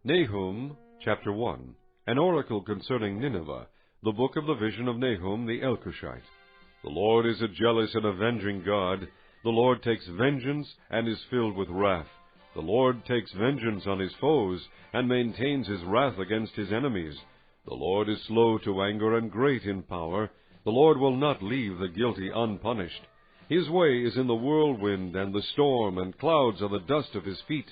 Nahum, chapter 1. An oracle concerning Nineveh, the book of the vision of Nahum the Elkoshite. The Lord is a jealous and avenging God. The Lord takes vengeance and is filled with wrath. The Lord takes vengeance on his foes and maintains his wrath against his enemies. The Lord is slow to anger and great in power. The Lord will not leave the guilty unpunished. His way is in the whirlwind and the storm, and clouds are the dust of his feet.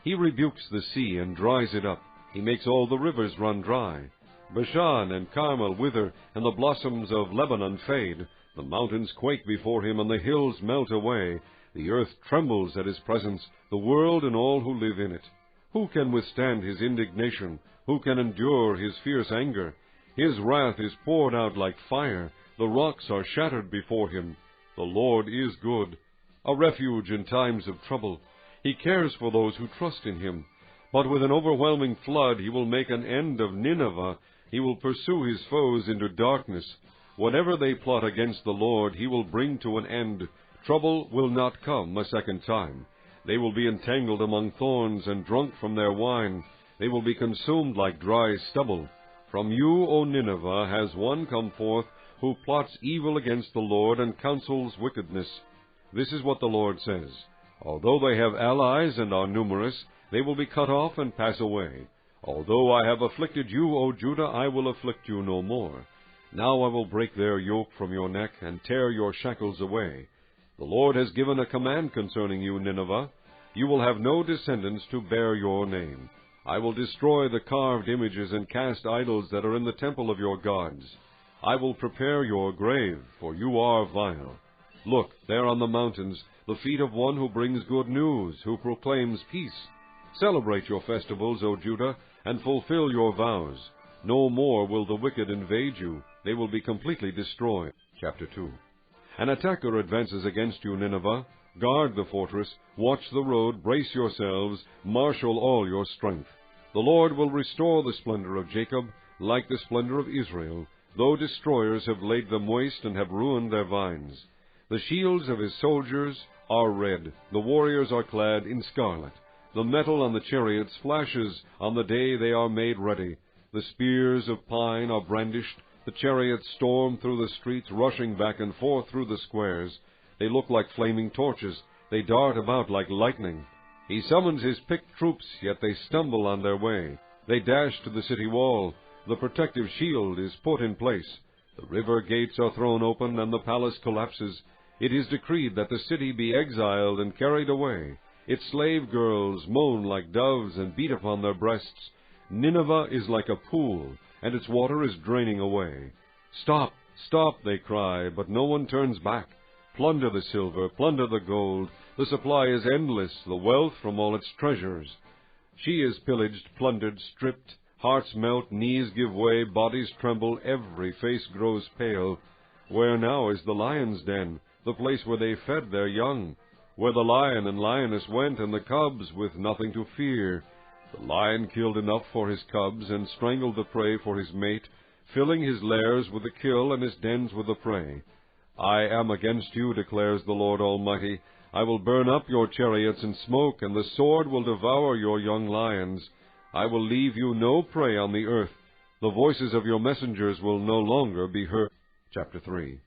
He rebukes the sea and dries it up. He makes all the rivers run dry. Bashan and Carmel wither, and the blossoms of Lebanon fade. The mountains quake before him, and the hills melt away. The earth trembles at his presence, the world and all who live in it. Who can withstand his indignation? Who can endure his fierce anger? His wrath is poured out like fire. The rocks are shattered before him. The Lord is good, a refuge in times of trouble. He cares for those who trust in him. But with an overwhelming flood he will make an end of Nineveh. He will pursue his foes into darkness. Whatever they plot against the Lord he will bring to an end. Trouble will not come a second time. They will be entangled among thorns and drunk from their wine. They will be consumed like dry stubble. From you, O Nineveh, has one come forth who plots evil against the Lord and counsels wickedness. This is what the Lord says. Although they have allies and are numerous, they will be cut off and pass away. Although I have afflicted you, O Judah, I will afflict you no more. Now I will break their yoke from your neck and tear your shackles away. The Lord has given a command concerning you, Nineveh. You will have no descendants to bear your name. I will destroy the carved images and cast idols that are in the temple of your gods. I will prepare your grave, for you are vile. Look, there on the mountains, the feet of one who brings good news, who proclaims peace. Celebrate your festivals, O Judah, and fulfill your vows. No more will the wicked invade you. They will be completely destroyed. Chapter 2. An attacker advances against you, Nineveh. Guard the fortress, watch the road, brace yourselves, marshal all your strength. The Lord will restore the splendor of Jacob, like the splendor of Israel, though destroyers have laid them waste and have ruined their vines. The shields of his soldiers are red, the warriors are clad in scarlet. The metal on the chariots flashes on the day they are made ready. The spears of pine are brandished. The chariots storm through the streets, rushing back and forth through the squares. They look like flaming torches. They dart about like lightning. He summons his picked troops, yet they stumble on their way. They dash to the city wall. The protective shield is put in place. The river gates are thrown open, and the palace collapses. It is decreed that the city be exiled and carried away. Its slave girls moan like doves and beat upon their breasts. Nineveh is like a pool, and its water is draining away. Stop, stop, they cry, but no one turns back. Plunder the silver, plunder the gold. The supply is endless, the wealth from all its treasures. She is pillaged, plundered, stripped. Hearts melt, knees give way, bodies tremble, every face grows pale. Where now is the lion's den, the place where they fed their young, where the lion and lioness went, and the cubs with nothing to fear? The lion killed enough for his cubs, and strangled the prey for his mate, filling his lairs with the kill and his dens with the prey. I am against you, declares the Lord Almighty. I will burn up your chariots in smoke, and the sword will devour your young lions. I will leave you no prey on the earth. The voices of your messengers will no longer be heard. Chapter 3.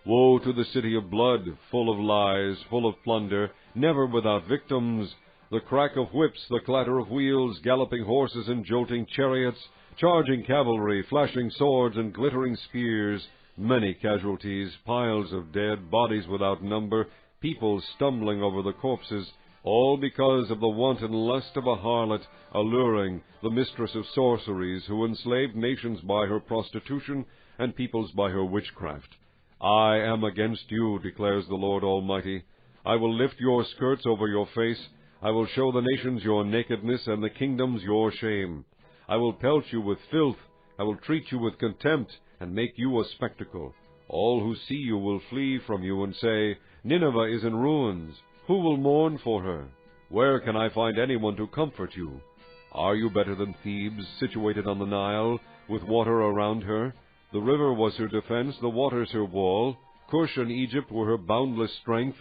Woe to the city of blood, full of lies, full of plunder, never without victims. The crack of whips, the clatter of wheels, galloping horses and jolting chariots, charging cavalry, flashing swords and glittering spears, many casualties, piles of dead, bodies without number, people stumbling over the corpses, all because of the wanton lust of a harlot, alluring, the mistress of sorceries, who enslaved nations by her prostitution and peoples by her witchcraft. I am against you, declares the Lord Almighty. I will lift your skirts over your face. I will show the nations your nakedness and the kingdoms your shame. I will pelt you with filth. I will treat you with contempt and make you a spectacle. All who see you will flee from you and say, Nineveh is in ruins. Who will mourn for her? Where can I find anyone to comfort you? Are you better than Thebes, situated on the Nile, with water around her? The river was her defense, the waters her wall. Cush and Egypt were her boundless strength.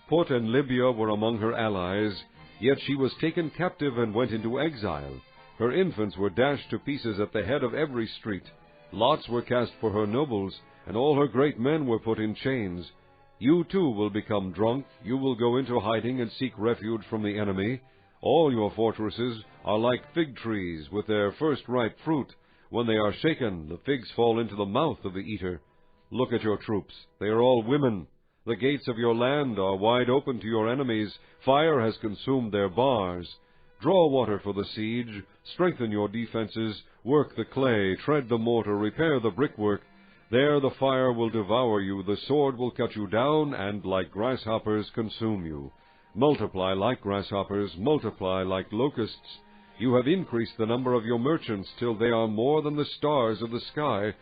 Put and Libya were among her allies. Yet she was taken captive and went into exile. Her infants were dashed to pieces at the head of every street. Lots were cast for her nobles, and all her great men were put in chains. You too will become drunk. You will go into hiding and seek refuge from the enemy. All your fortresses are like fig trees with their first ripe fruit. When they are shaken, the figs fall into the mouth of the eater. Look at your troops. They are all women. The gates of your land are wide open to your enemies. Fire has consumed their bars. Draw water for the siege. Strengthen your defenses. Work the clay. Tread the mortar. Repair the brickwork. There the fire will devour you. The sword will cut you down, and like grasshoppers consume you. Multiply like grasshoppers. Multiply like locusts. You have increased the number of your merchants till they are more than the stars of the sky.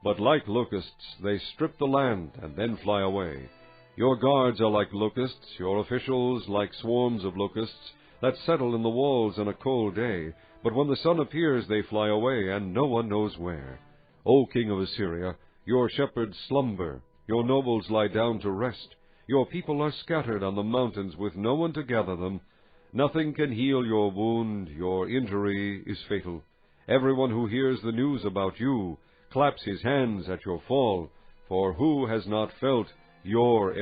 But like locusts they strip the land and then fly away. Your guards are like locusts, your officials like swarms of locusts that settle in the walls on a cold day. But when the sun appears they fly away, and no one knows where. O king of Assyria, your shepherds slumber, your nobles lie down to rest. Your people are scattered on the mountains with no one to gather them. Nothing can heal your wound, your injury is fatal. Everyone who hears the news about you claps his hands at your fall, for who has not felt your